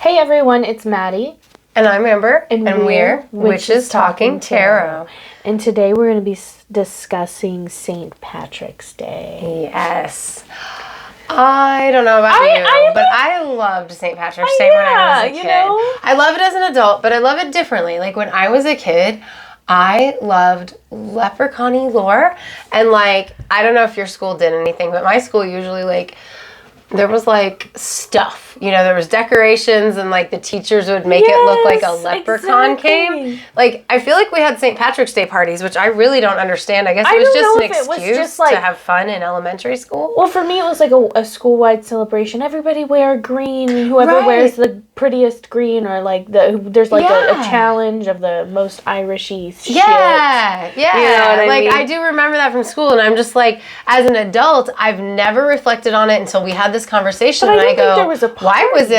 Hey everyone, it's Maddie. And I'm Amber. And we're Witches Talking Tarot. And today we're going to be discussing St. Patrick's Day. Yes. I don't know about you, but I loved St. Patrick's Day when I was a kid. Know? I love it as an adult, but I love it differently. Like when I was a kid, I loved leprechaun-y lore. And like, I don't know if your school did anything, but my school usually there was stuff, there was decorations and the teachers would make it look like a leprechaun came. I feel like we had St. Patrick's Day parties, which I really don't understand. I guess it was just an excuse to have fun in elementary school. Well, for me, it was a school-wide celebration. Everybody wear green. Whoever wears the prettiest green, or there's a challenge of the most Irishy shit. Yeah. You know what I mean? I do remember that from school, and I'm just as an adult, I've never reflected on it until we had this conversation, and I go, there was a party. Why was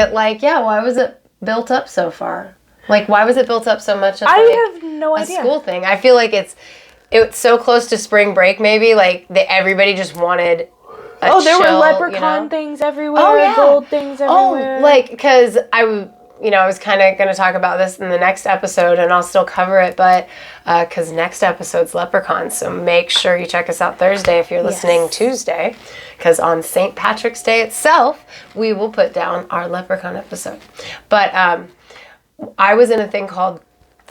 it built up so far? Why was it built up so much as I have no idea. A school thing? I feel like it's so close to spring break, maybe, everybody just wanted there were leprechaun things everywhere, gold things everywhere. Because I was kind of going to talk about this in the next episode, and I'll still cover it, but because next episode's Leprechauns, so make sure you check us out Thursday if you're listening Tuesday, because on St. Patrick's Day itself, we will put down our Leprechaun episode. But I was in a thing called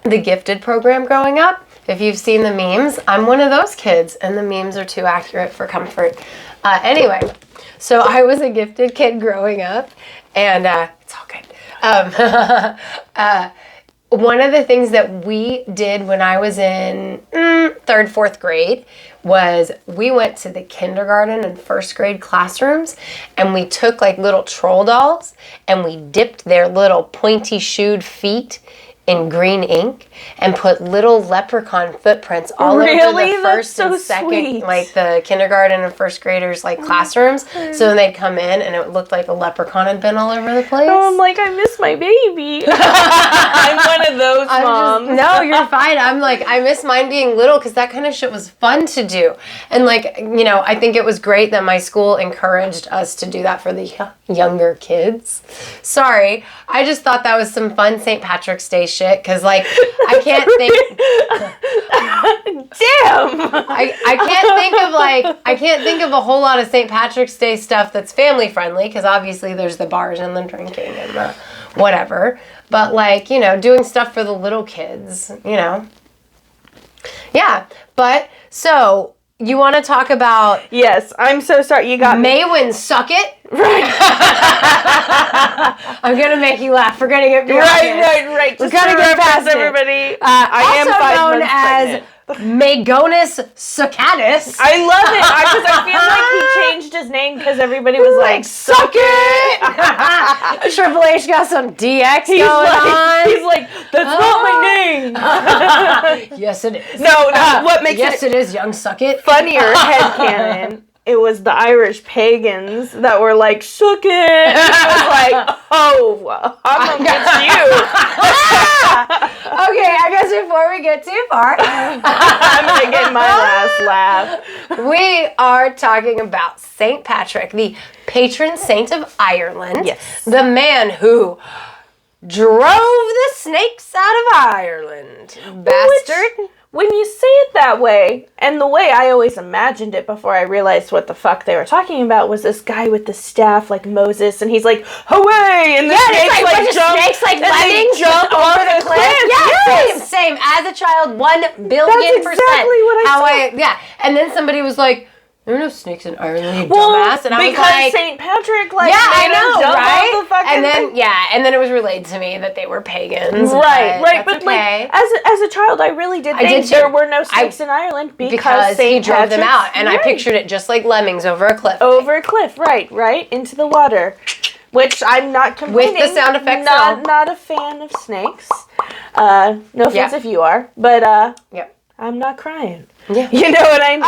the Gifted program growing up. If you've seen the memes, I'm one of those kids, and the memes are too accurate for comfort. Anyway, so I was a gifted kid growing up, and it's all good. One of the things that we did when I was in 3rd, 4th grade was we went to the kindergarten and 1st grade classrooms, and we took little troll dolls and we dipped their little pointy shoed feet in green ink and put little leprechaun footprints all over the first and second, the kindergarten and 1st graders classrooms. So then they'd come in and it looked like a leprechaun had been all over the place. Oh, I'm I miss my baby. I'm one of those moms. No, you're fine. I'm I miss mine being little, because that kind of shit was fun to do. And I think it was great that my school encouraged us to do that for the younger kids. Sorry, I just thought that was some fun St. Patrick's Day shit, because I can't think. Damn. I can't think of a whole lot of St. Patrick's Day stuff that's family friendly, because obviously there's the bars and the drinking and the whatever. But doing stuff for the little kids, Yeah, but so you want to talk about? Yes, I'm so sorry. You got Maewyn Succat. Right. I'm gonna make you laugh. We're gonna get right. We're gonna get past everybody. I am 5 months as Magonus Saccatus. I love it because I feel he changed his name because everybody was suck it. Triple H got some DX going on. He's that's not my name. Yes, it is. No, what makes it is, young Suck It. Funnier headcanon. It was the Irish pagans that were suck it. And he was oh, I'm gonna get you. Okay, I guess before we get too far, I'm gonna get my last laugh. We are talking about St. Patrick, the patron saint of Ireland. Yes. The man who drove the snakes out of Ireland. Bastard. When you say it that way, and the way I always imagined it before I realized what the fuck they were talking about was this guy with the staff like Moses, and he's hooray! And the snakes jump, snakes lemmings jump over the cliff. Yeah, same. As a child, 1 billion%. That's exactly what I said. And then somebody was like, there are no snakes in Ireland, you dumbass. And I was because St. Patrick made I know, jump right? off the fucking thing. And then it was relayed to me that they were pagans. Right. But okay. As a child, I really did think there were no snakes in Ireland because he drove them out. And I pictured it just like lemmings over a cliff. Over a cliff, right, into the water. Which I'm not complaining. With the sound effects not a fan of snakes. No offense if you are, but I'm not crying. Yeah. You know what I mean?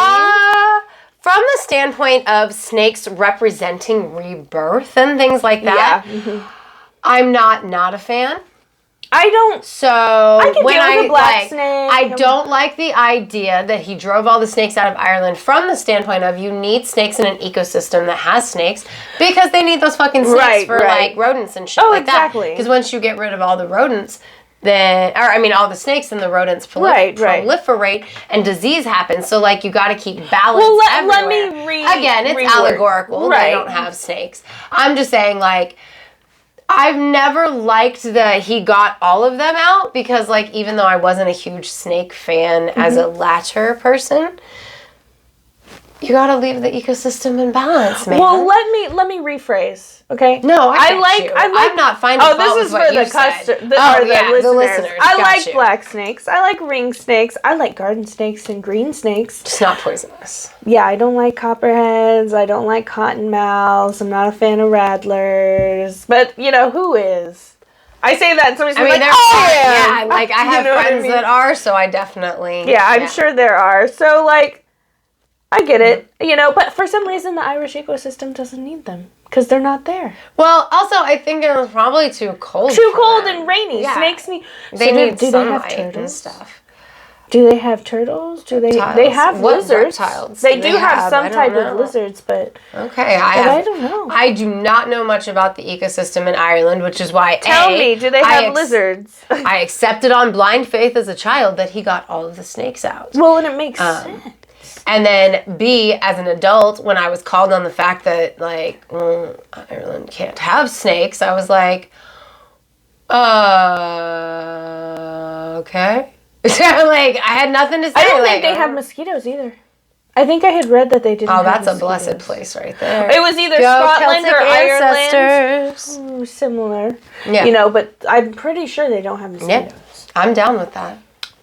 From the standpoint of snakes representing rebirth and things like that, I'm not a fan. So can when deal with a black like, snake. I don't like the idea that he drove all the snakes out of Ireland from the standpoint of you need snakes in an ecosystem that has snakes because they need those fucking snakes for like rodents and shit like that. Because once you get rid of all the rodents, then all the snakes and the rodents proliferate and disease happens. So like you got to keep balance everywhere. Again, it's allegorical. They don't have snakes. I'm just saying like. I've never liked that he got all of them out because, like, even though I wasn't a huge snake fan as a latter person, you gotta leave the ecosystem in balance, man. Well, let me rephrase, okay? No, I'm not finding fault with what you said. The listeners. I like you. black snakes. I like ring snakes. I like garden snakes and green snakes. Just not poisonous. Yeah, I don't like copperheads. I don't like cottonmouths. I'm not a fan of rattlers. But, who is? I say that and somebody's like, yeah, like I have friends that are, so I definitely... Yeah, I'm sure there are. So, like... I get it, but for some reason the Irish ecosystem doesn't need them because they're not there. Well, also I think it was probably too cold. Too cold and rainy. Yeah. Snakes need. They need do they have turtles turtles and stuff? Do they have turtles? Do they? Reptiles. They have lizards. Reptiles They do have some type of lizards, but okay, I don't know. I do not know much about the ecosystem in Ireland, which is why tell me, do they have lizards? I accepted on blind faith as a child that he got all of the snakes out. Well, and it makes sense. And then B, as an adult, when I was called on the fact that, like, Ireland can't have snakes, I was like, okay. Like, I had nothing to say. I don't think they have mosquitoes either. I think I had read that they didn't have that's mosquitoes. A blessed place right there. It was either Scotland Celtic or Ireland. ancestors. Similar. Yeah. But I'm pretty sure they don't have mosquitoes. Yeah. I'm down with that.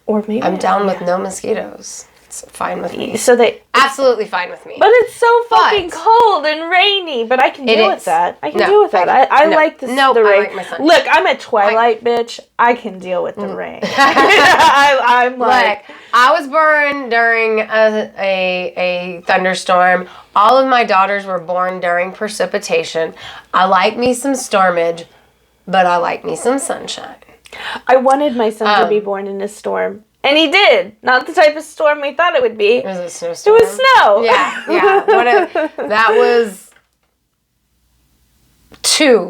Or maybe I'm down with no mosquitoes. It's fine with me. So absolutely fine with me. But it's so fucking cold and rainy. But I can deal with that. I can deal with that. I like the rain. I like my sunshine. Look, I'm a Twilight bitch. I can deal with the rain. I'm like, I was born during a thunderstorm. All of my daughters were born during precipitation. I like me some stormage, but I like me some sunshine. I wanted my son to be born in a storm. And he did. Not the type of storm we thought it would be. It was a snowstorm. It was snow. Yeah. That was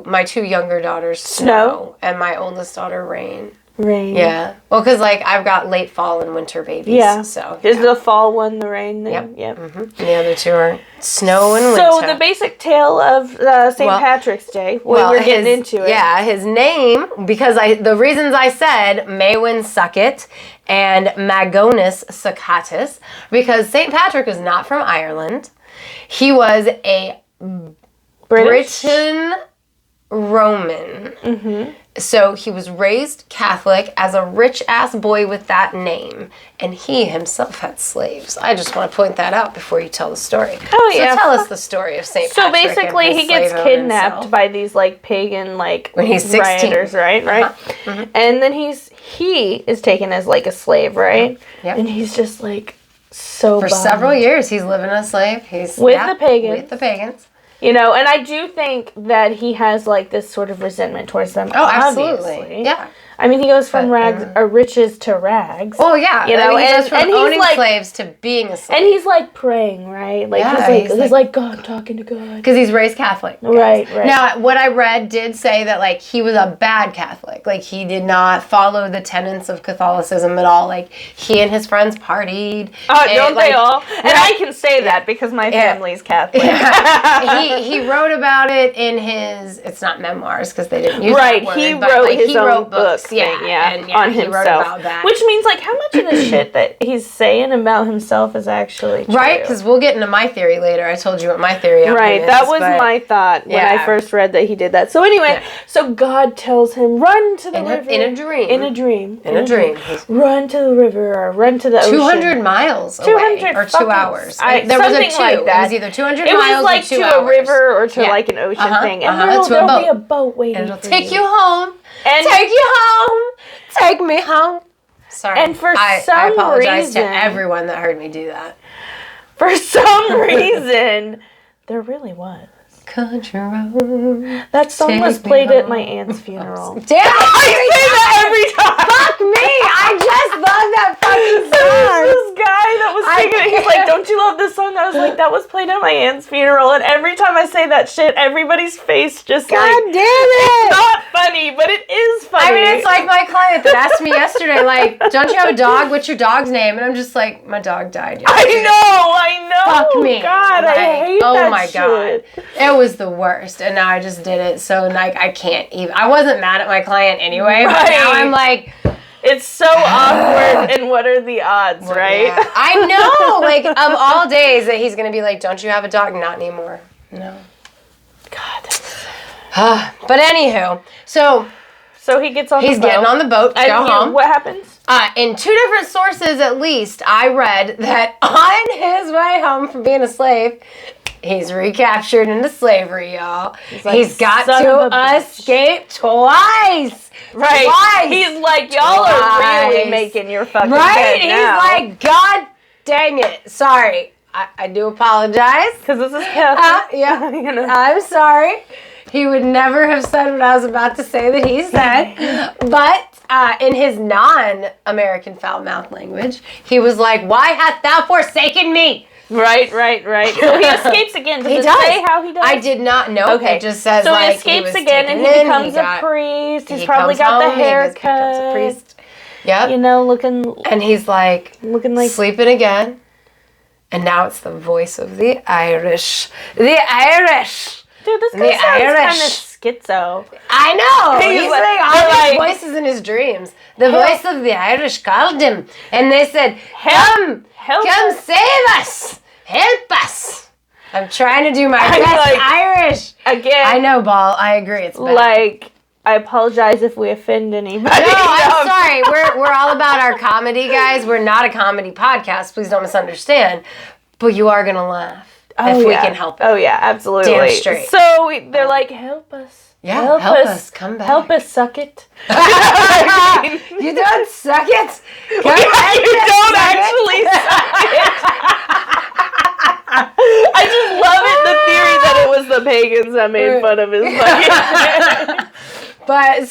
my two younger daughters, Snow, and my oldest daughter, Rain. Yeah. Well, because, like, I've got late fall and winter babies. Yeah. So. Is the fall one the rain? Yep. Mm-hmm. And the other two are snow and winter. So, the basic tale of St. Patrick's Day, we're getting into it. Yeah, his name, because the reasons I said Maewyn Succat and Magonus Saccatus, because St. Patrick was not from Ireland. He was a Briton Roman. Mm-hmm. So he was raised Catholic as a rich-ass boy with that name. And he himself had slaves. I just want to point that out before you tell the story. Oh, yeah. So tell us the story of St. So Patrick. So basically, he gets kidnapped by these, like, pagan, like, when he's 16. rioters, right? Uh-huh. Mm-hmm. And then he is taken as, like, a slave, right? Yep. And he's just, like, so For bummed. several years, he's living a slave. He's with the pagans. With the pagans. And I do think that he has, like, this sort of resentment towards them. Oh, absolutely. Obviously. Yeah. I mean, he goes from riches to rags. Oh, yeah. He goes from owning slaves to being a slave. And he's, like, praying, right? Like, he's like, God, talking to God. Because he's raised Catholic. Guys. Right. Now, what I read did say that, like, he was a bad Catholic. Like, he did not follow the tenets of Catholicism at all. Like, he and his friends partied. Don't they all? And I can say that because my family's Catholic. Yeah. He wrote about it in his, it's not memoirs because they didn't use that word. He wrote his own books. on himself. Wrote about that. Which means, like, how much of the shit that he's saying about himself is actually true? Right, because we'll get into my theory later. I told you what my theory on him is. That was my thought when I first read that he did that. So anyway, so God tells him, run to the river. In a dream. Run to the river or run to the ocean. 200 miles away. Or 2 hours. There was a 2. Like that. It was either 200 miles or 2 hours. It was like to a river or to like an ocean thing. And there'll be a boat waiting and it'll for take you home. Take you home. Take me home. Sorry. And for I some apologize reason, to everyone that heard me do that. For some reason, there really was. country road. That song was played at my aunt's funeral. Damn it! I say that every time. Fuck me! I just love that fucking There song. was this guy that was singing it. He's like, don't you love this song? I was like, that was played at my aunt's funeral. And every time I say that shit, everybody's face just God like, damn it! it's not funny, but it is funny. I mean, it's like my client that asked me yesterday, like, don't you have a dog? What's your dog's name? And I'm just like, my dog died yesterday. I know. Fuck me. God, like, I hate oh that my shit. God. It was the worst. And now I just did it. So, like, I can't even. I wasn't mad at my client anyway. Right. But now I'm like. It's so awkward. And what are the odds, right? Yeah. I know. Like, of all days that he's going to be like, don't you have a dog? Not anymore. No. God. But anywho. So he gets on the boat. He's getting on the boat to go home. What happens? In 2 different sources, at least, I read that on his way home from being a slave, he's recaptured into slavery, y'all. He's got to escape twice. Right. Twice. He's like, y'all are really making your fucking bed now. He's like, God dang it. Sorry. I do apologize. Because this is Catholic. Yeah. You know. I'm sorry. He would never have said what I was about to say that he said. But in his non-American foul-mouthed language, he was like, why hast thou forsaken me? Right. So he escapes again. Does it say how he does? I did not know. Okay. It just says so like he escapes he again and he becomes a priest. He's probably got the haircut. He becomes a priest. Yep. You know, looking. And he's like sleeping again. And now it's the voice of the Irish. The Irish. Dude, this guy sounds kind of schizo. I know. He's like all these voices in his dreams. The voice of the Irish called him, and they said, "Come, come save us, help us." I'm trying to do my best Irish. Again, I know, Ball. I agree. It's bad. Like, I apologize if we offend anybody. No, I'm sorry. We're all about our comedy, guys. We're not a comedy podcast. Please don't misunderstand. But you are gonna laugh. If we can help it. Oh, yeah, absolutely. Damn straight. So they're like, help us. Yeah, help us. Come back. Help us suck it. You don't suck it? You don't actually suck it. I just love it, the theory that it was the pagans that made fun of his fucking But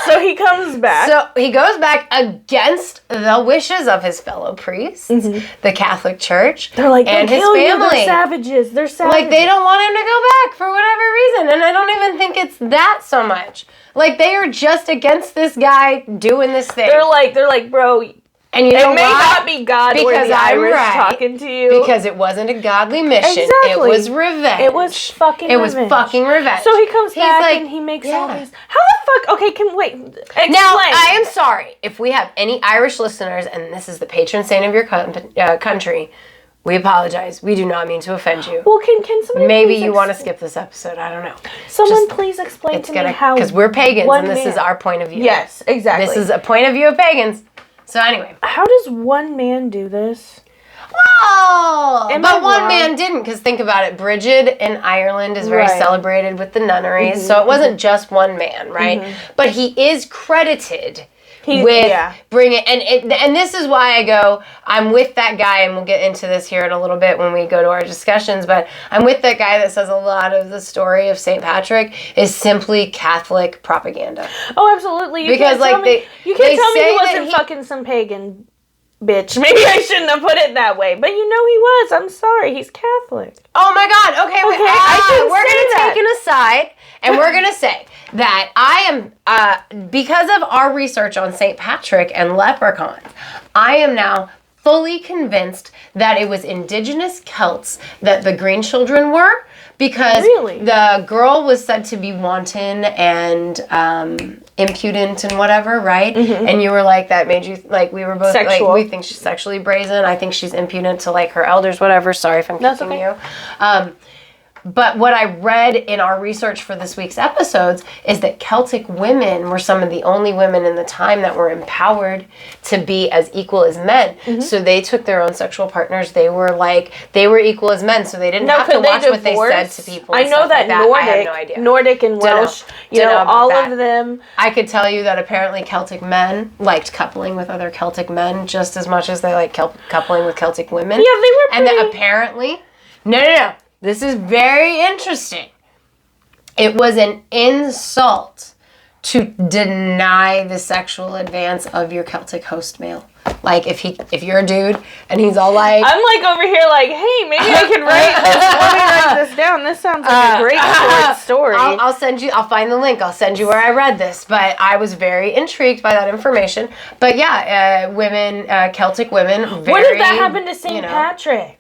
so he comes back. So he goes back against the wishes of his fellow priests, the Catholic Church, they're like, and his family. They're savages. Like, they don't want him to go back for whatever reason. And I don't even think it's that so much. Like, they are just against this guy doing this thing. They're like, bro. And you know it may not be God or the Irish talking to you. Because it wasn't a godly mission. Exactly. It was revenge. It was fucking revenge. So he comes back and he makes all these... How the fuck... Okay, explain. Now, I am sorry. If we have any Irish listeners, and this is the patron saint of your country, we apologize. We do not mean to offend you. Well, can somebody Maybe you want to skip this episode. I don't know. Someone please explain to me how... Because we're pagans, and this is our point of view. Yes, exactly. This is a point of view of pagans. So anyway. How does one man do this? Well, but one man didn't, because think about it. Bridget in Ireland is very celebrated with the nunneries, so it wasn't just one man, right? But he is credited with bringing, and this is why I go, I'm with that guy, and we'll get into this here in a little bit when we go to our discussions, but I'm with that guy that says a lot of the story of St. Patrick is simply Catholic propaganda. Oh, absolutely. You can't tell me he wasn't fucking some pagan bitch. Maybe I shouldn't have put it that way, but you know he was. I'm sorry. He's Catholic. Oh my God. Okay, we're going to take an aside, and we're going to say that I am, because of our research on St. Patrick and leprechauns, I am now fully convinced that it was indigenous Celts that the green children were, because the girl was said to be wanton and impudent and whatever, right? And you were like, that made you, like, we were both sexual. Like, we think she's sexually brazen. I think she's impudent to, like, her elders, whatever. Sorry if I'm kicking you. But what I read in our research for this week's episodes is that Celtic women were some of the only women in the time that were empowered to be as equal as men. So they took their own sexual partners. They were equal as men, so they didn't have to watch what they said to people. I know that, I have no idea. Nordic and Welsh, all of them. I could tell you that apparently Celtic men liked coupling with other Celtic men just as much as they liked coupling with Celtic women. Yeah, they were And that apparently... No. This is very interesting. it was an insult to deny the sexual advance of your Celtic host male. Like, if you're a dude and he's all like... I'm like over here like, hey, maybe I can write this. Let me write this down. This sounds like a great short story. I'll send you... I'll find the link. I'll send you where I read this. But I was very intrigued by that information. But yeah, women, Celtic women, very... What did that happen to St. Patrick?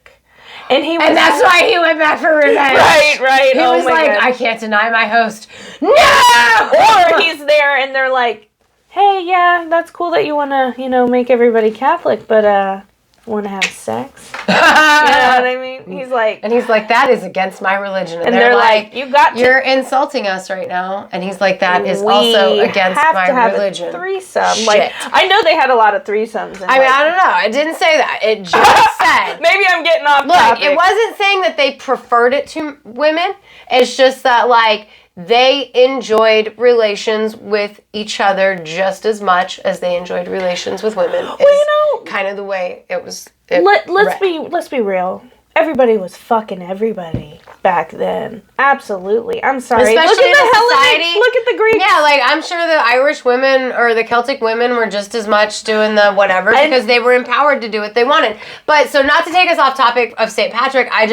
And that's why he went back for revenge. Right. He was like, God. I can't deny my host. No! Or he's there and they're like, hey, yeah, that's cool that you want to, make everybody Catholic, but want to have sex? You know what I mean? He's like... And he's like, that is against my religion. And they're like, you're insulting us right now. And he's like, that is also against my religion. A threesome. Shit. Like, I know they had a lot of threesomes. I don't know. It didn't say that. It just said... Maybe I'm getting off topic. It wasn't saying that they preferred it to women. It's just that, like... They enjoyed relations with each other just as much as they enjoyed relations with women. Well, kind of the way it was. Let's be real. Everybody was fucking everybody back then. Absolutely. I'm sorry. Especially in a society. Look at the Greeks. Yeah, like I'm sure the Irish women or the Celtic women were just as much doing the whatever because they were empowered to do what they wanted. But so not to take us off topic of St. Patrick, I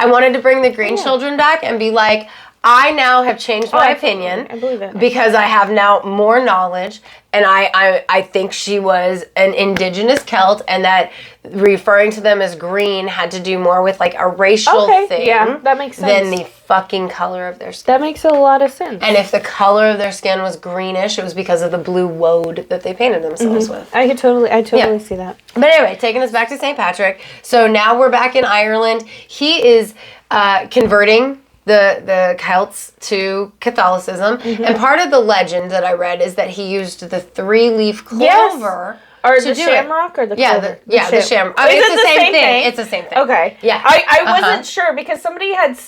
wanted to bring the green children back and be like, I now have changed my opinion. I believe it. Because I have now more knowledge, and I think she was an indigenous Celt, and that referring to them as green had to do more with like a racial thing. Yeah, that makes sense. Than the fucking color of their skin. That makes a lot of sense. And if the color of their skin was greenish, it was because of the blue woad that they painted themselves with. I totally see that. But anyway, taking us back to St. Patrick. So now we're back in Ireland. He is converting the Celts to Catholicism. And part of the legend that I read is that he used the 3-leaf clover. Or the shamrock or the clover? The shamrock. I mean, it's the same thing. It's the same thing. Okay. Yeah. I wasn't sure because somebody had...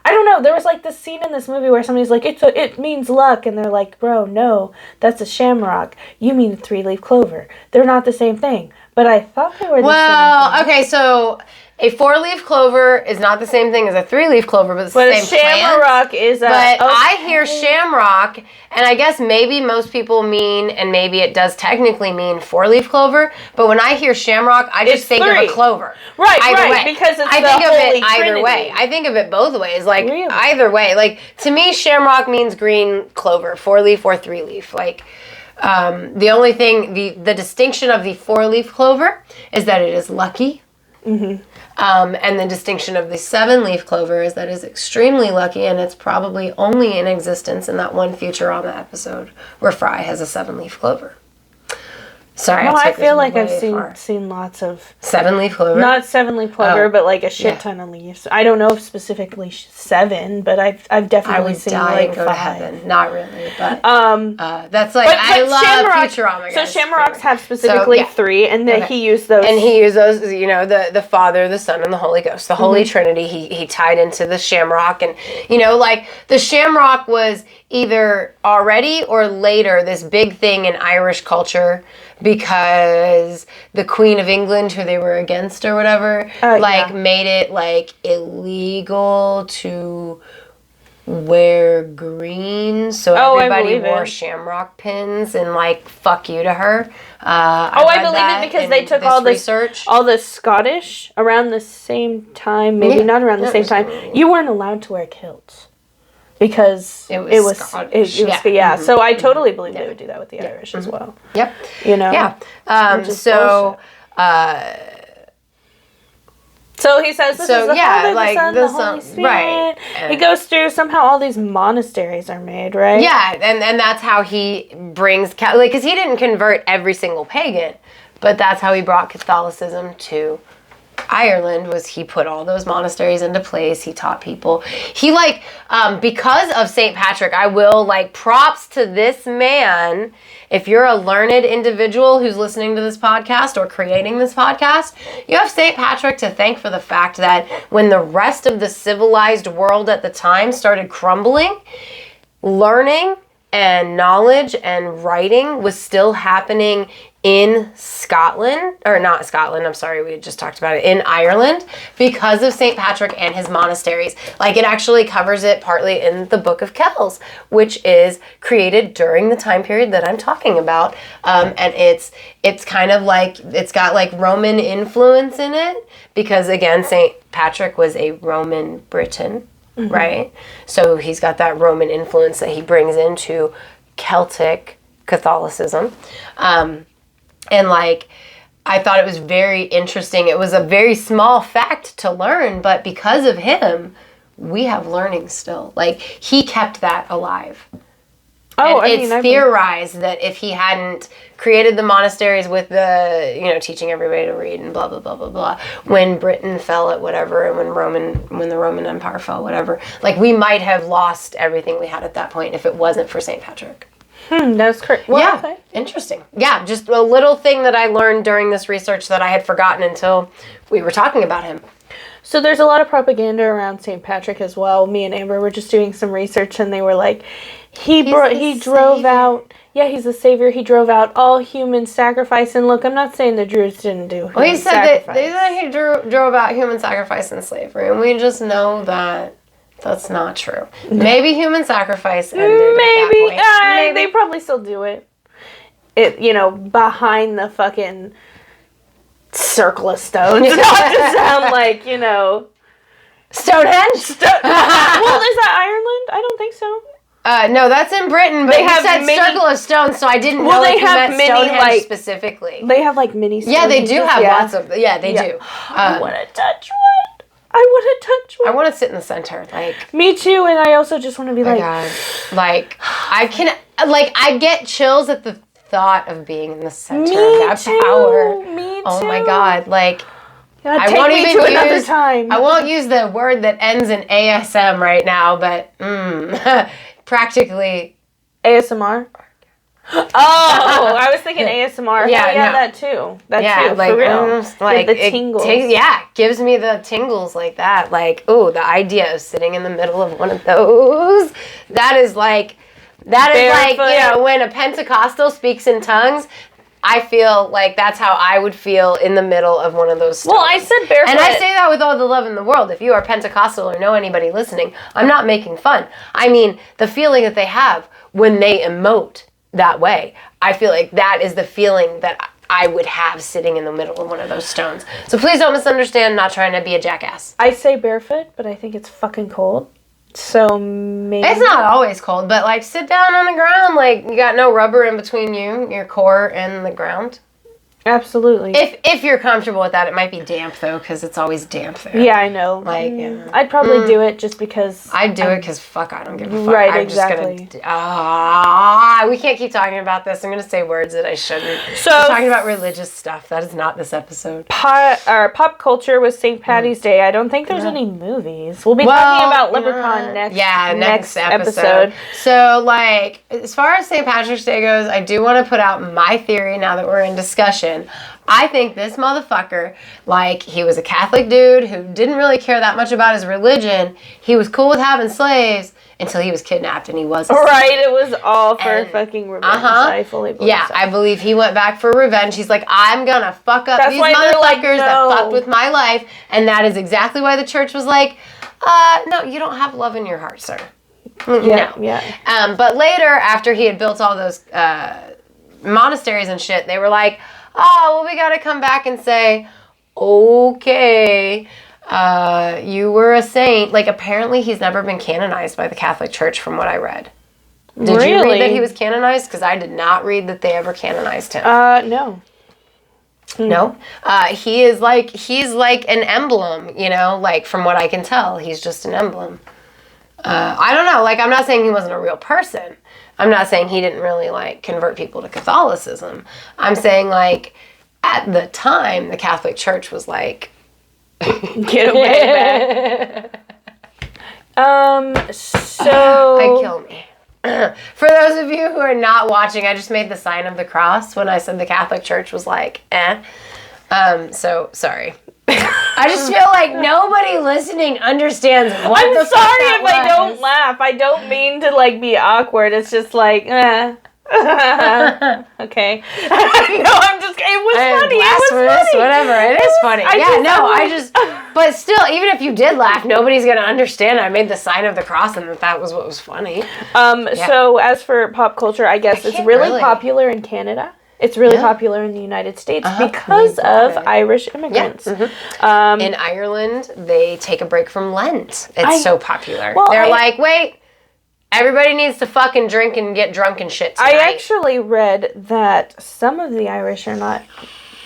I don't know. There was like this scene in this movie where somebody's like, it means luck. And they're like, bro, no, that's a shamrock. You mean 3-leaf clover. They're not the same thing. But I thought they were the same thing. Okay, so... A 4-leaf clover is not the same thing as a 3-leaf clover, but it's the same plant. But a shamrock is a... But I hear shamrock, and I guess maybe most people mean, and maybe it does technically mean 4-leaf clover, but when I hear shamrock, I just think of a clover. Right, because it's I think of it either way. I think of it both ways, like either way. Like to me, shamrock means green clover, 4-leaf or 3-leaf. Like the only thing, the distinction of the 4-leaf clover is that it is lucky. Mm-hmm. And the distinction of the 7-leaf clover is that it's extremely lucky, and it's probably only in existence in that one Futurama episode where Fry has a 7-leaf clover. Sorry, no, I feel like I've seen lots of 7-leaf clover. Not 7-leaf clover, but like a shit ton of leaves. I don't know if specifically 7, but I've definitely seen like 5. To heaven. Not really, but that's like I love Futurama. Guys, so shamrocks have specifically 3, and then he used those. And he used those, the Father, the Son, and the Holy Ghost, the Holy Trinity. He tied into the shamrock, and like the shamrock was either already or later this big thing in Irish culture. Because the Queen of England, who they were against or whatever, made it like illegal to wear green. So everybody wore shamrock pins and like fuck you to her. I believe it because they took all the Scottish around the same time, maybe not around the same time. You weren't allowed to wear kilts. Because it was Scottish. So I totally believe they would do that with the Irish as well. Yep. So he says this is the Father, the Son, the Holy Spirit. Right. He goes through somehow all these monasteries are made, right? Yeah, and that's how he brings because he didn't convert every single pagan, but that's how he brought Catholicism to Ireland. Was he put all those monasteries into place. He taught people. He because of St. Patrick, I will props to this man. If you're a learned individual who's listening to this podcast or creating this podcast, you have St. Patrick to thank for the fact that when the rest of the civilized world at the time started crumbling, learning and knowledge and writing was still happening in Scotland, or not Scotland, I'm sorry, we just talked about it, in Ireland, because of St. Patrick and his monasteries. Like, it actually covers it partly in the Book of Kells, which is created during the time period that I'm talking about. And it's kind of like, it's got like Roman influence in it, because again, St. Patrick was a Roman Briton, right? So he's got that Roman influence that he brings into Celtic Catholicism. And like, I thought it was very interesting. It was a very small fact to learn, but because of him, we have learning still. Like, he kept that alive. Oh, and it's theorized that if he hadn't created the monasteries with the, you know, teaching everybody to read and blah, blah, blah, blah, blah, when Britain fell at whatever, and when the Roman Empire fell, whatever, like, we might have lost everything we had at that point if it wasn't for St. Patrick. That's correct. Well, yeah, okay. Interesting. Yeah, just a little thing that I learned during this research that I had forgotten until we were talking about him. So there's a lot of propaganda around St. Patrick as well. Me and Amber were just doing some research, and they were like, he drove out. Yeah, he's the savior. He drove out all human sacrifice. And look, I'm not saying the Druids didn't do. Well, he said that he drove out human sacrifice and slavery, and we just know that. That's not true. Maybe human sacrifice ended at that point. Maybe. They probably still do it. You know, behind the fucking circle of stones. Not to sound like, you know... Stonehenge? Well, is that Ireland? I don't think so. No, that's in Britain, but you said circle of stones, so I didn't know if you meant Stonehenge like, specifically. They have, like, mini stones. Yeah, they do have lots of... Yeah, they do. I want to touch one. I want to touch one. I want to sit in the center, like... Me too, and I also just want to be like... God. Like, I get chills at the thought of being in the center of that power. Me too. Oh my God, like... I won't use the word that ends in ASM right now, but practically... ASMR? Oh, I was thinking ASMR. Yeah, that too. That too, like, for real. Like the tingles. Gives me the tingles like that. Like, ooh, the idea of sitting in the middle of one of those. That is like, you know, when a Pentecostal speaks in tongues, I feel like that's how I would feel in the middle of one of those stones. Well, I said barefoot. And I say that with all the love in the world. If you are Pentecostal or know anybody listening, I'm not making fun. I mean, the feeling that they have when they emote that way, I feel like that is the feeling that I would have sitting in the middle of one of those stones. So please don't misunderstand, I'm not trying to be a jackass. I say barefoot, but I think it's fucking cold. So maybe... It's not always cold, but like sit down on the ground, like you got no rubber in between you, your core, and the ground. Absolutely. If you're comfortable with that, it might be damp though, because it's always damp there. Yeah, I know. Like, I'd probably do it just because. I'd do it because fuck, I don't give a fuck. Right, I'm exactly. Just gonna. We can't keep talking about this. I'm gonna say words that I shouldn't. So we're talking about religious stuff. That is not this episode. Pop culture was St. Patty's Day. I don't think there's any movies. We'll be talking about Leprechaun next episode. So like, as far as St. Patrick's Day goes, I do want to put out my theory now that we're in discussion. I think this motherfucker, like, he was a Catholic dude who didn't really care that much about his religion. He was cool with having slaves until he was kidnapped, and he was a slave. Right, it was all for fucking revenge. I fully believe so. I believe he went back for revenge. He's like, I'm gonna fuck up these motherfuckers that fucked with my life, and that is exactly why the church was like, no, you don't have love in your heart, sir. Yeah. But later, after he had built all those monasteries and shit, they were like, oh, well, we gotta come back and say, okay, you were a saint. Like, apparently he's never been canonized by the Catholic Church from what I read. Did you read that he was canonized? Because I did not read that they ever canonized him. No. No? He's like an emblem, you know, like, from what I can tell, he's just an emblem. I don't know, like, I'm not saying he wasn't a real person. I'm not saying he didn't really, like, convert people to Catholicism. I'm saying, like, at the time, the Catholic Church was like... Get away, man. So... I'd kill me. For those of you who are not watching, I just made the sign of the cross when I said the Catholic Church was like, so, sorry. I just feel like nobody listening understands what I'm sorry if I don't laugh. I don't mean to, like, be awkward. It's just like, Okay. No, I'm just. It was funny. Blasphemous, whatever. It is funny. But still, even if you did laugh, nobody's gonna understand. I made the sign of the cross, and that was what was funny. So as for pop culture, I guess it's really popular in Canada. It's really popular in the United States because of Irish immigrants. Yeah. Mm-hmm. In Ireland, they take a break from Lent. It's so popular. Well, they're like, wait, everybody needs to fucking drink and get drunk and shit tonight. I actually read that some of the Irish are not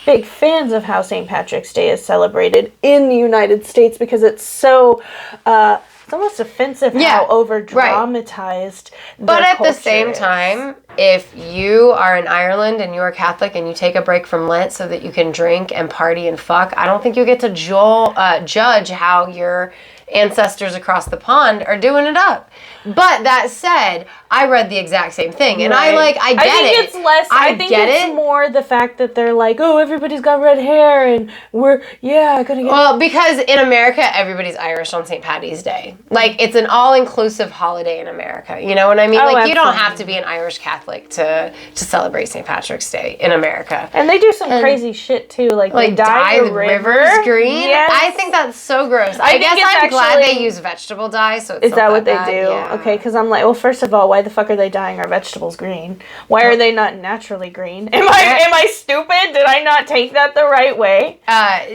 big fans of how St. Patrick's Day is celebrated in the United States because it's so... it's almost offensive how over-dramatized But at the same time, if you are in Ireland and you are Catholic and you take a break from Lent so that you can drink and party and fuck, I don't think you get to judge how your ancestors across the pond are doing it up. But that said, I read the exact same thing, and I get it. I think it's more the fact that they're like, oh, everybody's got red hair, and we're gonna get. Well, because in America, everybody's Irish on St. Paddy's Day. Like, it's an all-inclusive holiday in America. You know what I mean? You don't have to be an Irish Catholic to celebrate St. Patrick's Day in America. And they do some crazy shit too, like they dye the rivers green. Yes. I think that's so gross. I guess I'm glad they use vegetable dye, so it's is that what they bad. do? Yeah. Okay, because I'm like, well, first of all, why the fuck are they dyeing our vegetables green? Why are they not naturally green? Am I stupid? Did I not take that the right way?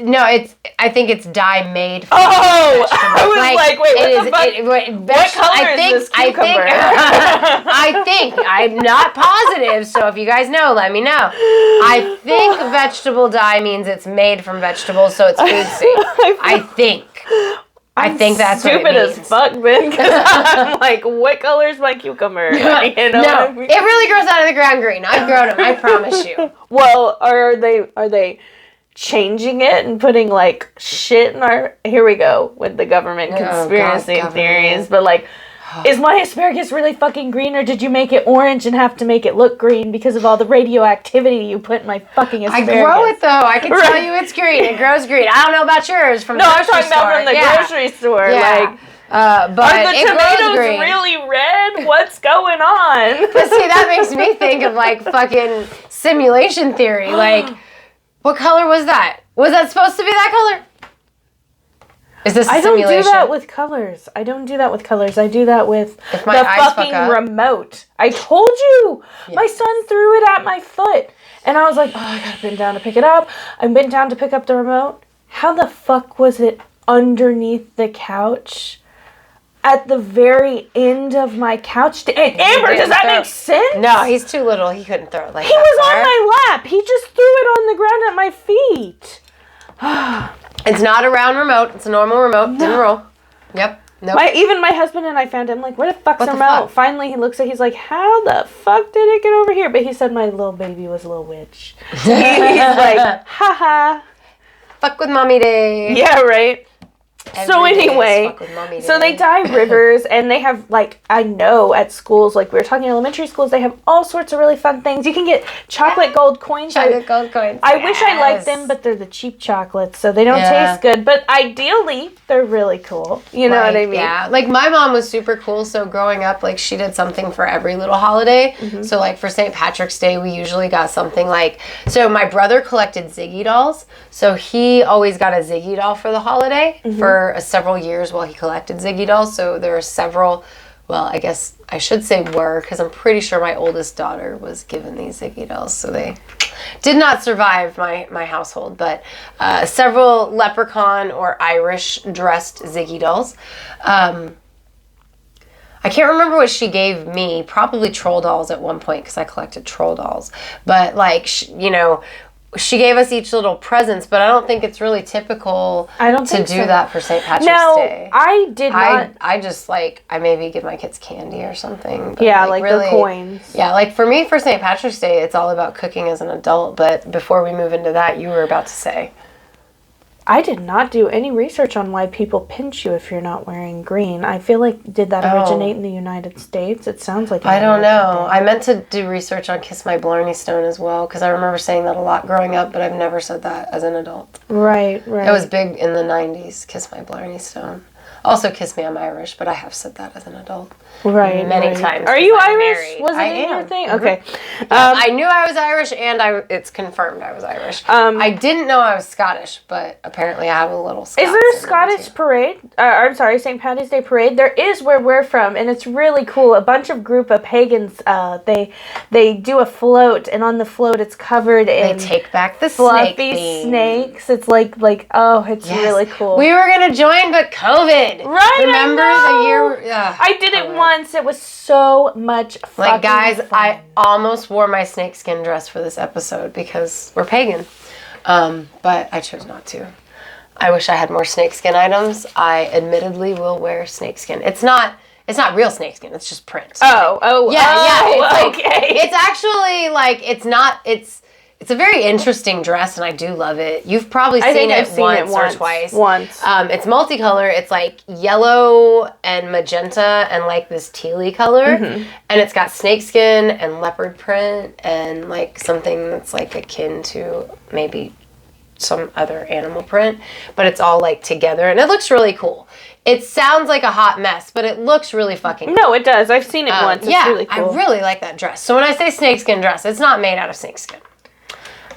No, I think it's dye made from vegetables. I was like, wait, what color is this cucumber? I think I'm not positive, so if you guys know, let me know. I think vegetable dye means it's made from vegetables, so it's food safe. I think that's stupid what it means. As fuck, Ben. Because I'm like, what color is my cucumber? You know no, it really grows out of the ground green. I've grown them. I promise you. Well, are they changing it and putting like shit in our? Here we go with the government conspiracy theories. But like, is my asparagus really fucking green, or did you make it orange and have to make it look green because of all the radioactivity you put in my fucking asparagus? I grow it though. I can tell you it's green. It grows green. I don't know about yours from the grocery store. No, I'm talking about from the grocery store. Yeah. But are the tomatoes really red? What's going on? But see, that makes me think of like fucking simulation theory. Like, what color was that? Was that supposed to be that color? Is this a simulation? I don't do that with colors. I do that with the fucking remote. I told you. Yes. My son threw it at my foot. And I was like, oh, I gotta bend down to pick it up. I bent down to pick up the remote. How the fuck was it underneath the couch? At the very end of my couch. Amber, does that make sense? No, he's too little. He couldn't throw it like that. He was on my lap. He just threw it on the ground at my feet. It's not a round remote. It's a normal remote. No. Didn't roll. Yep. Nope. Even my husband and I found him like, where the fuck's the remote? Finally, he looks at he's like, how the fuck did it get over here? But he said my little baby was a little witch. He's like, haha. Fuck with mommy day. Yeah, right. So anyway, so they dye rivers, and they have, like, I know at schools, like we were talking elementary schools, they have all sorts of really fun things. You can get chocolate gold coins. Gold coins. I wish I liked them, but they're the cheap chocolates, so they don't taste good. But ideally, they're really cool. You know what I mean? Yeah. Like, my mom was super cool, so growing up, like, she did something for every little holiday. Mm-hmm. So, like, for St. Patrick's Day, we usually got something like, so my brother collected Ziggy dolls, so he always got a Ziggy doll for the holiday, for several years while he collected Ziggy dolls. So there are several, well, I guess I should say were, because I'm pretty sure my oldest daughter was given these Ziggy dolls, so they did not survive my household, but several leprechaun or Irish dressed Ziggy dolls. I can't remember what she gave me, probably troll dolls at one point, because I collected troll dolls, but like, she gave us each little presents, but I don't think it's really typical to do that for St. Patrick's Day. I did not. I just, like, I maybe give my kids candy or something. But like really, their coins. Yeah, like for me, for St. Patrick's Day, it's all about cooking as an adult. But before we move into that, you were about to say. I did not do any research on why people pinch you if you're not wearing green. I feel like, did that originate in the United States? It sounds like I don't know. I meant to do research on Kiss My Blarney Stone as well, because I remember saying that a lot growing up, but I've never said that as an adult. Right. It was big in the 90s, Kiss My Blarney Stone. Also, kiss me, I'm Irish, but I have said that as an adult. Right. Many times. Are you Irish? Married. Was it in your thing? Mm-hmm. Okay. I knew I was Irish, and it's confirmed I was Irish. I didn't know I was Scottish, but apparently I have a little Scots. Is there a Scottish parade? I'm sorry, St. Patty's Day parade? There is where we're from, and it's really cool. A bunch of group of pagans, they do a float, and on the float it's covered in... They take back the fluffy snakes. It's like it's really cool. We were going to join, but COVID. Right, remember the year? I did it once. It was so much fun. Like, guys, I almost wore my snakeskin dress for this episode because we're pagan. But I chose not to. I wish I had more snakeskin items. I admittedly will wear snakeskin. It's not real snakeskin. It's just print. Yeah. It's it's actually like it's a very interesting dress, and I do love it. You've probably seen it once or twice. It's multicolor. It's like yellow and magenta and like this tealy color. Mm-hmm. And it's got snakeskin and leopard print and like something that's like akin to maybe some other animal print. But it's all like together, and it looks really cool. It sounds like a hot mess, but it looks really fucking cool. No, it does. I've seen it once. It's really cool. I really like that dress. So when I say snakeskin dress, it's not made out of snakeskin.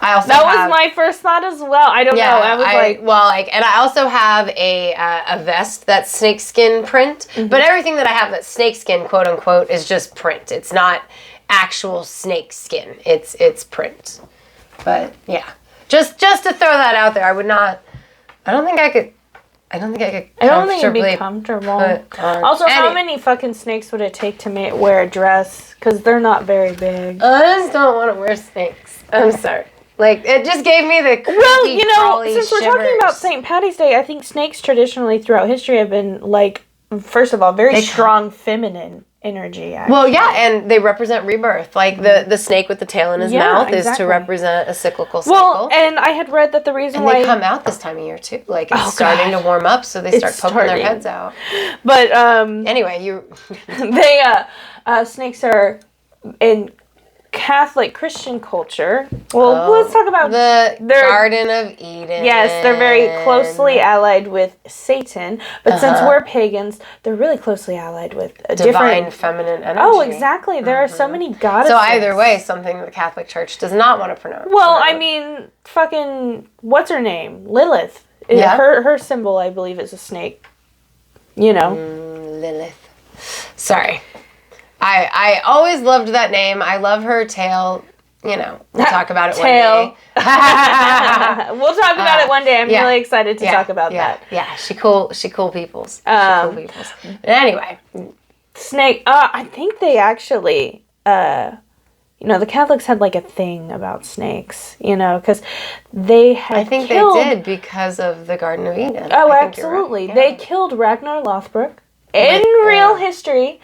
That was my first thought as well. I don't know. I was and I also have a vest that's snakeskin print, but everything that I have that's snakeskin, quote unquote, is just print. It's not actual snakeskin. It's print. But yeah, just to throw that out there, I don't think I could it'd be comfortable. Also, how many fucking snakes would it take to wear a dress? Because they're not very big. I just don't want to wear snakes. I'm sorry. Like, it just gave me the creepy, since we're talking about St. Patty's Day, I think snakes traditionally throughout history have been, like, first of all, very strong feminine energy, actually. Well, yeah, and they represent rebirth. Like, the snake with the tail in his mouth is to represent a cyclical cycle. Well, and I had read that the reason why... And they come out this time of year, too. Like, it's starting to warm up, so they start poking their heads out. But, anyway, snakes are in... Catholic Christian culture. Well, let's talk about the Garden of Eden. Yes, they're very closely allied with Satan, but since we're pagans, they're really closely allied with a divine feminine energy. Oh, exactly. There are so many goddesses. So either way, something the Catholic Church does not want to pronounce. Well, I mean, fucking what's her name? Lilith. Yeah. Her symbol, I believe, is a snake. You know. Lilith. Sorry. I always loved that name. I love her tail. We'll talk about it one day. We'll talk about it one day. I'm really excited to talk about that. Yeah, she cool peoples. Anyway. Snake, I think they actually, the Catholics had like a thing about snakes, because they had I think killed... they did because of the Garden of Eden. Oh, absolutely. Right. They killed Ragnar Lothbrok. In real history,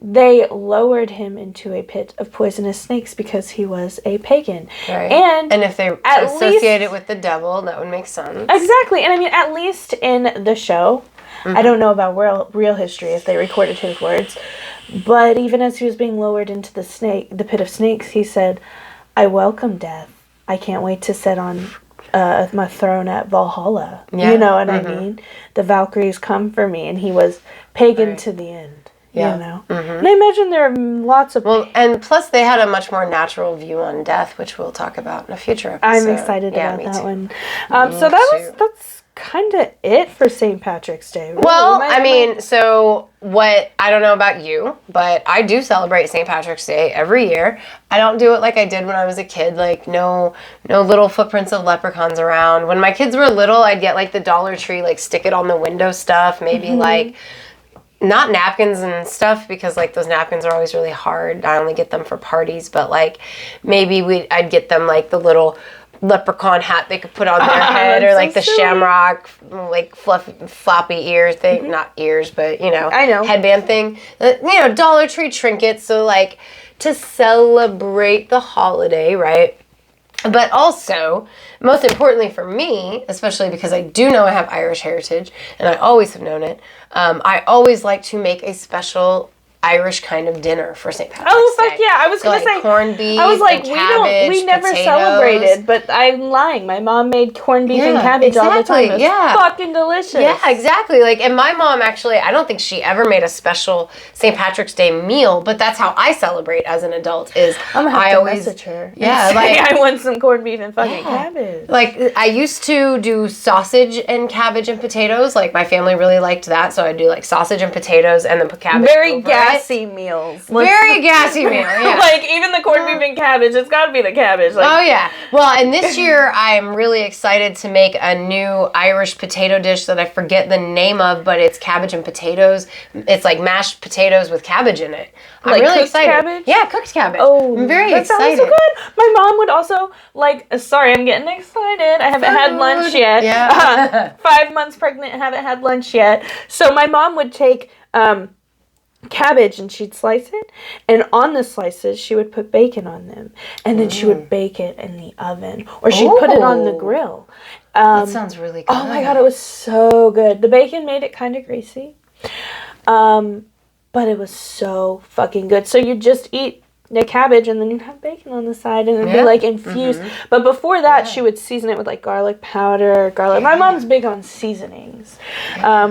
they lowered him into a pit of poisonous snakes because he was a pagan. Right. And if they associate it with the devil, that would make sense. Exactly. And I mean, at least in the show, I don't know about real history if they recorded his words, but even as he was being lowered into the pit of snakes, he said, "I welcome death. I can't wait to sit on my throne at Valhalla." Yeah. You know what I mean? The Valkyries come for me, and he was pagan to the end. Yeah. And I imagine there are lots of... and plus they had a much more natural view on death, which we'll talk about in a future episode. I'm excited about that one. So that's kind of it for St. Patrick's Day. Really. Well, so what, I don't know about you, but I do celebrate St. Patrick's Day every year. I don't do it like I did when I was a kid, like no little footprints of leprechauns around. When my kids were little, I'd get like the Dollar Tree, like stick it on the window stuff, maybe like not napkins and stuff, because like those napkins are always really hard. I only get them for parties, but like maybe I'd get them like the little leprechaun hat they could put on their head, or like the shamrock, like floppy ear thing, not ears, but I know, headband thing, Dollar Tree trinkets, so like to celebrate the holiday, right? But also, most importantly for me, especially because I do know I have Irish heritage, and I always have known it, I always like to make a special Irish kind of dinner for St. Patrick's Day. Oh, fuck yeah. I was going to say. Corned beef, I was like, cabbage, we never potatoes. celebrated, but I'm lying. My mom made corned beef and cabbage all the time. It was fucking delicious. Yeah, exactly. Like, and my mom actually, I don't think she ever made a special St. Patrick's Day meal, but that's how I celebrate as an adult is I'm gonna have to message her. Yeah, like I want some corned beef and fucking cabbage. Like, I used to do sausage and cabbage and potatoes. Like, my family really liked that, so I'd do like sausage and potatoes and then put cabbage Very gassy meals. Very gassy meal, yeah. Like, even the corned beef and cabbage, it's gotta be the cabbage. Like, oh, yeah. Well, and this year, I'm really excited to make a new Irish potato dish that I forget the name of, but it's cabbage and potatoes. It's like mashed potatoes with cabbage in it. I'm like really cooked excited. Cabbage? Yeah, cooked cabbage. Oh, I'm very that excited. Sounds so good. My mom would also, like, sorry, I'm getting excited. I haven't had lunch yet. Yeah. 5 months pregnant, haven't had lunch yet. So my mom would take cabbage and she'd slice it, and on the slices she would put bacon on them, and then she would bake it in the oven, or she'd put it on the grill. That sounds really good. Oh my god, it was so good. The bacon made it kind of greasy, but it was so fucking good. So you just eat the cabbage and then you'd have bacon on the side and it'd be like infused. But before that she would season it with like garlic powder, My mom's big on seasonings,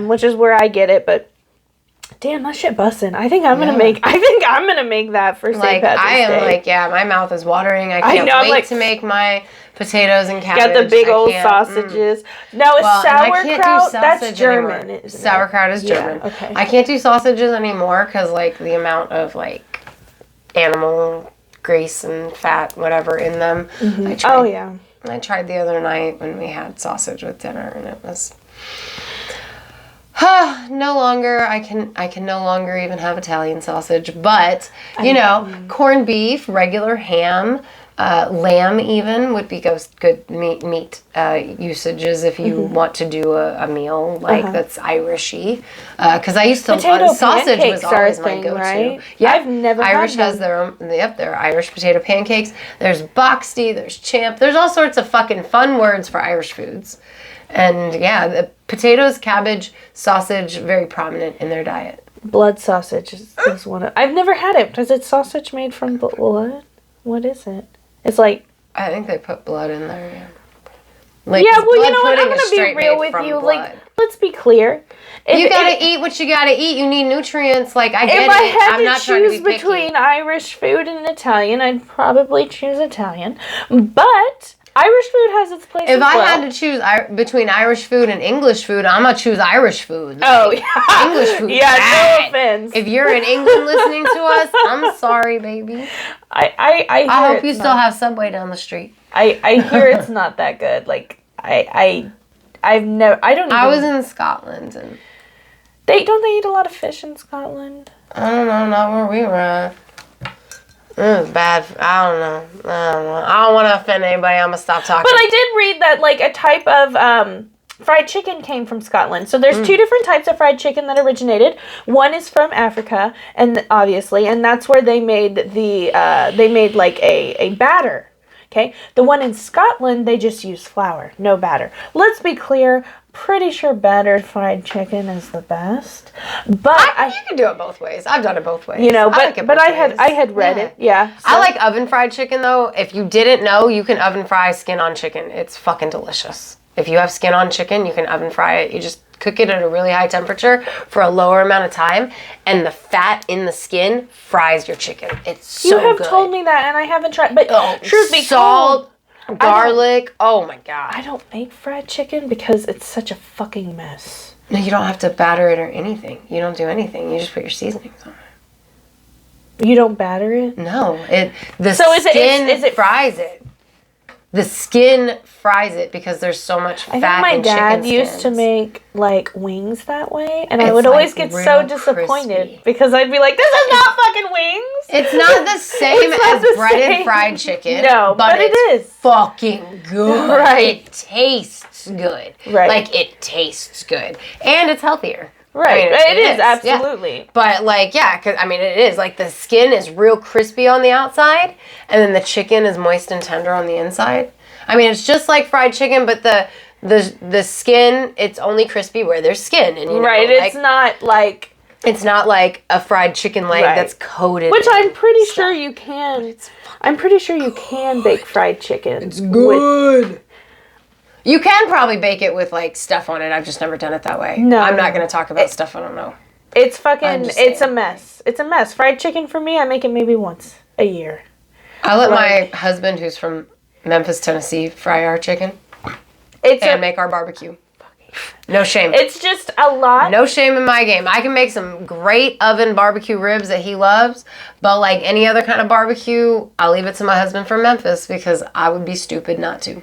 which is where I get it, but damn, that shit bussin'. I think I'm gonna make that for St. Patrick's Day. I am like, my mouth is watering. I can't wait to make my potatoes and cabbage. Got the big old sausages. Now, is sauerkraut, that's German, isn't it? Sauerkraut is German. Yeah, okay. I can't do sausages anymore because, like, the amount of, like, animal grease and fat, whatever, in them. Mm-hmm. I tried the other night when we had sausage with dinner, and it was... no longer, I can no longer even have Italian sausage, but, corned beef, regular ham, lamb even would be good meat usages if you want to do a meal that's Irishy. Because I used to, sausage was always my go-to. Right? Yeah, I've never Irish had has their own, there are Irish potato pancakes, there's boxty, there's champ, there's all sorts of fucking fun words for Irish foods. And the potatoes, cabbage, sausage, very prominent in their diet. Blood sausage is one of... I've never had it. Is it sausage made from blood? What is it? It's like... I think they put blood in there, yeah. Like, yeah, well, you know what? I'm going to be real with you. Blood. Like, let's be clear. You got to eat what you got to eat. You need nutrients. Like, I get it. If I had to choose between Irish food and Italian, I'd probably choose Italian. But... Irish food has its place If I had to choose between Irish food and English food, I'm going to choose Irish food. Oh, yeah. English food. Yeah, no offense. If you're in England listening to us, I'm sorry, baby. I hope you still have Subway down the street. I hear it's not that good. Like, I was in Scotland. And don't they eat a lot of fish in Scotland? I don't know, not where we were at. It was bad. I don't know. I don't want to offend anybody. I'm going to stop talking. But I did read that, like, a type of fried chicken came from Scotland. So there's two different types of fried chicken that originated. One is from Africa, and obviously, and that's where they made like a batter. Okay? The one in Scotland, they just use flour, no batter. Let's be clear. Pretty sure battered fried chicken is the best, but you can do it both ways. I've done it both ways. I had read it. Yeah, so. I like oven fried chicken though. If you didn't know, you can oven fry skin on chicken. It's fucking delicious. If you have skin on chicken, you can oven fry it. You just cook it at a really high temperature for a lower amount of time, and the fat in the skin fries your chicken. It's so good. You have told me that, and I haven't tried. But truth be told. Garlic. Oh my god. I don't make fried chicken because it's such a fucking mess. No, you don't have to batter it or anything. You don't do anything. You just put your seasonings on it. You don't batter it? No. The skin fries it. The skin fries it because there's so much fat in chicken skins. I think my dad used to make, like, wings that way, and I would always get so disappointed because I'd be like, this is not fucking wings! It's not the same as breaded fried chicken. No, but it is. Fucking good. Right. It tastes good. Right. Like, it tastes good. And it's healthier. Right. I mean, it is, absolutely. Yeah. But, like, because, I mean, it is. Like, the skin is real crispy on the outside, and then the chicken is moist and tender on the inside. I mean, it's just like fried chicken, but the skin, it's only crispy where there's skin. And, right. It's not like It's not like a fried chicken leg that's coated. Which I'm pretty sure you can. I'm pretty sure you can bake fried chicken. It's good. You can probably bake it with like stuff on it. I've just never done it that way. No. I'm not going to talk about stuff I don't know. It's fucking, it's a mess. It's a mess. Fried chicken for me, I make it maybe once a year. I let my husband, who's from Memphis, Tennessee, fry our chicken. And make our barbecue. No shame. It's just a lot. No shame in my game. I can make some great oven barbecue ribs that he loves, but like any other kind of barbecue, I'll leave it to my husband from Memphis because I would be stupid not to.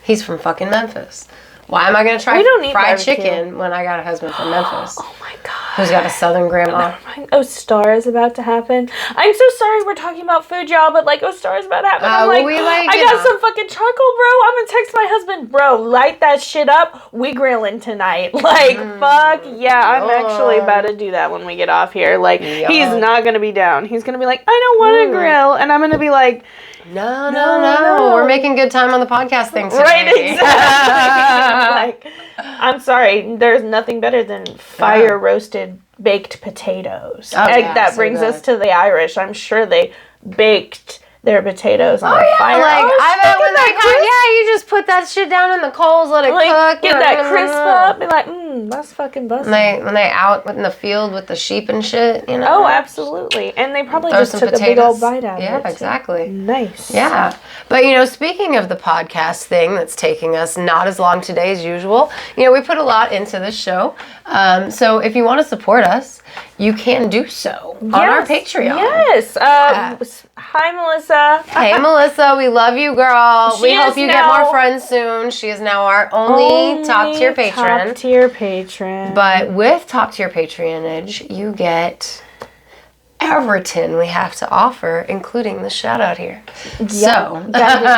He's from fucking Memphis. Why am I going to try fried chicken when I got a husband from Memphis? Oh my God. Who's got a southern grandma? Never mind. Star is about to happen. I'm so sorry we're talking about food, y'all, but like Star is about to happen. I'm like, I got some fucking charcoal, bro. I'm going to text my husband, bro, light that shit up. We grilling tonight. Like, fuck yeah. I'm actually about to do that when we get off here. Like, he's not going to be down. He's going to be like, I don't want to grill. And I'm going to be like, No. We're making good time on the podcast thing today. Right, exactly. Like, I'm sorry. There's nothing better than fire roasted baked potatoes. That brings us to the Irish. I'm sure they baked their potatoes on the fire. Like, I bet when you just put that shit down in the coals, let it cook. Get that crisp up. Be like, that's fucking busting. When they out in the field with the sheep and shit, you know. Oh, absolutely. And they probably just took a big old bite out of it. Yeah, exactly. Nice. Yeah. But, speaking of the podcast thing that's taking us not as long today as usual, we put a lot into this show. So if you want to support us, you can do so on our Patreon. Yes. Hi, Melissa. Hey, Melissa. We love you, girl. We hope you get more friends soon. She is now our only top-tier patron. Top-tier patron. But with top-tier patronage, you get everything we have to offer, including the shout-out here. Yeah. So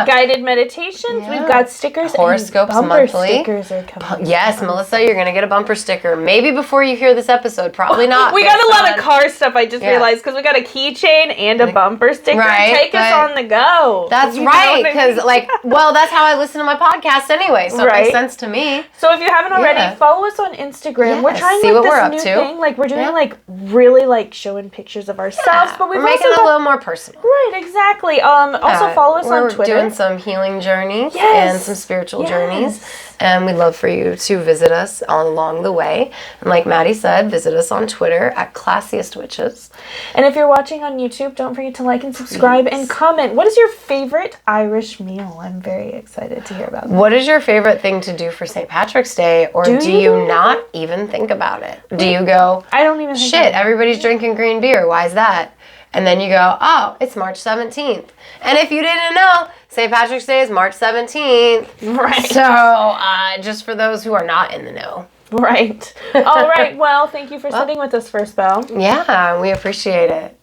guided meditations. Yeah. We've got stickers. Horoscopes and monthly. Stickers are coming. Yes, Melissa, you're gonna get a bumper sticker. Maybe before you hear this episode. Probably not. We got a lot of car stuff. I just realized because we got a keychain and a bumper sticker. Right, Take us on the go. That's right. Because that's how I listen to my podcast anyway. So it makes sense to me. So if you haven't already, follow us on Instagram. Yes, we're trying see what this we're up new to. Thing. Like we're doing really showing pictures of ourselves, but we're making it a little more personal. Right, exactly. Also follow us on Twitter. We're doing some healing journeys and some spiritual journeys. And we'd love for you to visit us along the way. And like Maddie said, visit us on Twitter at Classiest Witches. And if you're watching on YouTube, don't forget to like and subscribe and comment. What is your favorite Irish meal? I'm very excited to hear about that. What is your favorite thing to do for St. Patrick's Day? Or do you not even think about it? Do you go, I don't even think shit, everybody's drinking green beer. Why is that? And then you go, oh, it's March 17th. And if you didn't know, St. Patrick's Day is March 17th. Right. So, just for those who are not in the know. Right. All right. Well, thank you for sitting with us, First Bell. Yeah, we appreciate it.